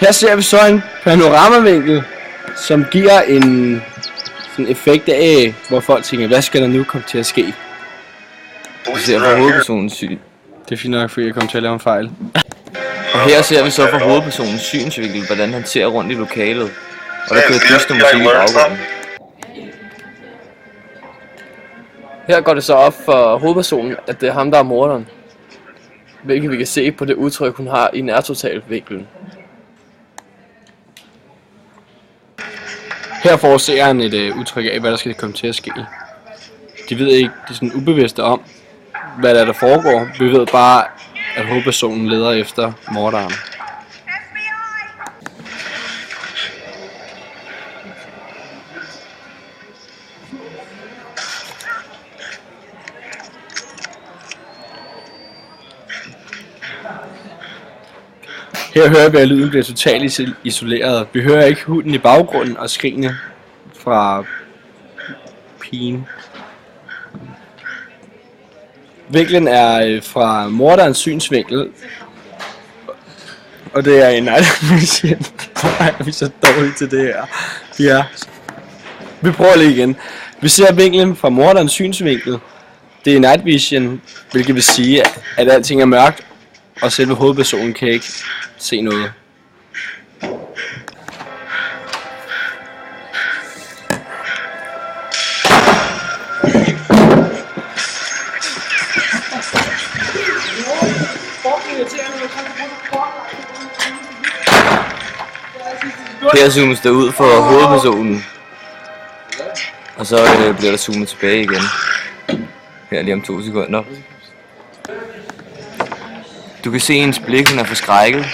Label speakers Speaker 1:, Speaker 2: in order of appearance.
Speaker 1: Her ser vi så en panoramavinkel, som giver en sådan effekt af, hvor folk tænker, hvad skal der nu komme til at ske?
Speaker 2: Vi ser fra hovedpersonens syn.
Speaker 1: Det er fint nok, fordi jeg kom til at lave en fejl.
Speaker 2: Og her ser vi så fra hovedpersonens synsvinkel, hvordan han ser rundt i lokalet. Og der kører dyster musik i baggrunden.
Speaker 3: Her går det så op for hovedpersonen, at det er ham, der er morderen. Hvilket vi kan se på det udtryk, hun har i nærtotalvinklen.
Speaker 1: Her får seeren et udtryk af, hvad der skal komme til at ske. De ved ikke, de er sådan ubevidste om, hvad der foregår. Vi ved bare, at hovedpersonen leder efter morderen. Her hører vi, at lyden bliver totalt isoleret. Vi hører ikke hunden i baggrunden og skrigene fra pigen. Vinklen er fra morderens synsvinkel, og det er en night vision. Hvor er vi så dårlige til det her? Ja. Vi prøver lige igen. Vi ser vinklen fra morderens synsvinkel. Det er night vision, hvilket vil sige, at alting er mørkt, og selve hovedpersonen kan ikke se noget.
Speaker 2: Her zoomes der ud for hovedpersonen. Og så bliver der zoomet tilbage igen. Her lige om 2 sekunder. Du kan se hendes blik, hun er forskrækket.